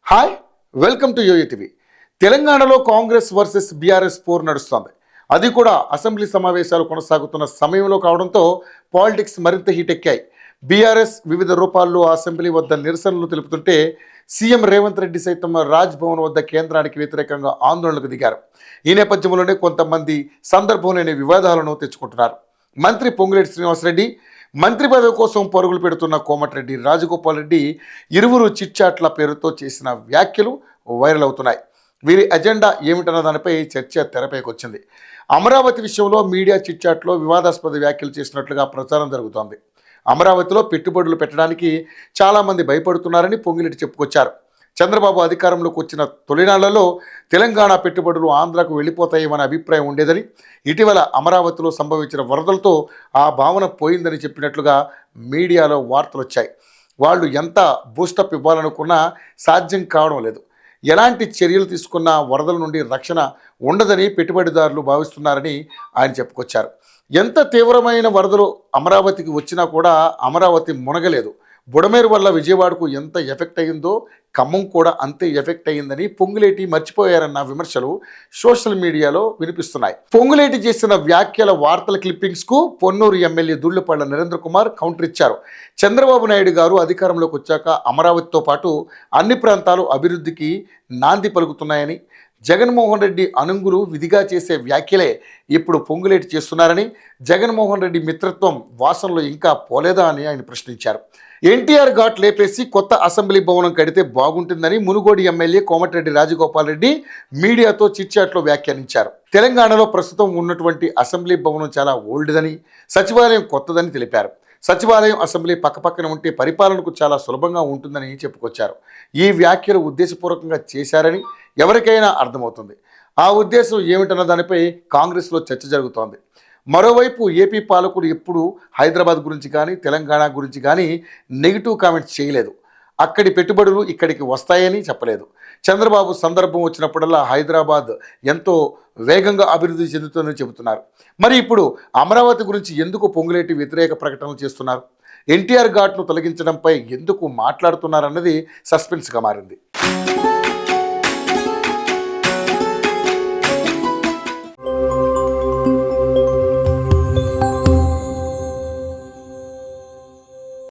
Hi, welcome to YoYo TV. తెలంగాణలో Congress versus BRS pour నడుస్తోంది. అది కూడా అసెంబ్లీ సమావేశాలు కొనసాగుతున్న సమయంలో కావడంతో పాలిటిక్స్ మరింత హీట్ ఎక్కాయి. బీఆర్ఎస్ వివిధ రూపాల్లో అసెంబ్లీ వద్ద నిరసనలు తెలుపుతుంటే సీఎం రేవంత్ రెడ్డి సైతం రాజ్ భవన్ వద్ద కేంద్రానికి వ్యతిరేకంగా ఆందోళనకు దిగారు. ఈ నేపథ్యంలోనే కొంతమంది సందర్భం లేని వివాదాలను తెచ్చుకుంటున్నారు. మంత్రి పొంగులేటి శ్రీనివాసరెడ్డి, మంత్రి పదవి కోసం పరుగులు పెడుతున్న కోమటిరెడ్డి రాజగోపాల్ రెడ్డి ఇరువురు చిట్చాట్ల పేరుతో చేసిన వ్యాఖ్యలు వైరల్ అవుతున్నాయి. వీరి ఎజెండా ఏమిటన్న దానిపై చర్చ తెరపైకి వచ్చింది. అమరావతి విషయంలో మీడియా చిట్చాట్లో వివాదాస్పద వ్యాఖ్యలు చేసినట్లుగా ప్రచారం జరుగుతోంది. అమరావతిలో పెట్టుబడులు పెట్టడానికి చాలామంది భయపడుతున్నారని పొంగులేటి చెప్పుకొచ్చారు. చంద్రబాబు అధికారంలోకి వచ్చిన తొలినాళ్లలో తెలంగాణ పెట్టుబడులు ఆంధ్రకు వెళ్ళిపోతాయేమనే అభిప్రాయం ఉండేదని, ఇటీవల అమరావతిలో సంభవించిన వరదలతో ఆ భావన పోయిందని చెప్పినట్లుగా మీడియాలో వార్తలు వచ్చాయి. వాళ్ళు ఎంత బూస్టప్ ఇవ్వాలనుకున్నా సాధ్యం కావడం లేదు. ఎలాంటి చర్యలు తీసుకున్నా వరదల నుండి రక్షణ ఉండదని పెట్టుబడిదారులు భావిస్తున్నారని ఆయన చెప్పుకొచ్చారు. ఎంత తీవ్రమైన వరదలు అమరావతికి వచ్చినా కూడా అమరావతి మునగలేదు. బుడమేరు వల్ల విజయవాడకు ఎంత ఎఫెక్ట్ అయ్యిందో ఖమ్మం కూడా అంతే ఎఫెక్ట్ అయ్యిందని పొంగులేటి మర్చిపోయారన్న విమర్శలు సోషల్ మీడియాలో వినిపిస్తున్నాయి. పొంగులేటి చేసిన వ్యాఖ్యల వార్తల క్లిప్పింగ్స్కు పొన్నూరు ఎమ్మెల్యే దుళ్లుపళ్ల నరేంద్ర కుమార్ కౌంటర్ ఇచ్చారు. చంద్రబాబు నాయుడు గారు అధికారంలోకి వచ్చాక అమరావతితో పాటు అన్ని ప్రాంతాలు అభివృద్ధికి నాంది పలుకుతున్నాయని, జగన్మోహన్ రెడ్డి అనుంగులు విధిగా చేసే వ్యాఖ్యలే ఇప్పుడు పొంగులేటి చేస్తున్నారని, జగన్మోహన్ రెడ్డి మిత్రత్వం వాసనలో ఇంకా పోలేదా అని ఆయన ప్రశ్నించారు. ఎన్టీఆర్ ఘాట్ లేపేసి కొత్త అసెంబ్లీ భవనం కడితే బాగుంటుందని మునుగోడు ఎమ్మెల్యే కోమటిరెడ్డి రాజగోపాల్ రెడ్డి మీడియాతో చిట్చాట్లో వ్యాఖ్యానించారు. తెలంగాణలో ప్రస్తుతం ఉన్నటువంటి అసెంబ్లీ భవనం చాలా ఓల్డ్దని, సచివాలయం కొత్తదని తెలిపారు. సచివాలయం, అసెంబ్లీ పక్కపక్కన ఉంటే పరిపాలనకు చాలా సులభంగా ఉంటుందని చెప్పుకొచ్చారు. ఈ వ్యాఖ్యలు ఉద్దేశపూర్వకంగా చేశారని ఎవరికైనా అర్థమవుతుంది. ఆ ఉద్దేశం ఏమిటన్న దానిపై కాంగ్రెస్లో చర్చ జరుగుతోంది. మరోవైపు ఏపీ పాలకులు ఎప్పుడు హైదరాబాద్ గురించి కానీ తెలంగాణ గురించి కానీ నెగిటివ్ కామెంట్స్ చేయలేదు. అక్కడి పెట్టుబడులు ఇక్కడికి వస్తాయని చెప్పలేదు. చంద్రబాబు సందర్భం వచ్చినప్పుడల్లా హైదరాబాద్ ఎంతో వేగంగా అభివృద్ధి చెందుతుందని చెబుతున్నారు. మరి ఇప్పుడు అమరావతి గురించి ఎందుకు పొంగులేటి వ్యతిరేక ప్రకటనలు చేస్తున్నారు? ఎన్టీఆర్ ఘాట్ను తొలగించడంపై ఎందుకు మాట్లాడుతున్నారన్నది సస్పెన్స్గా మారింది.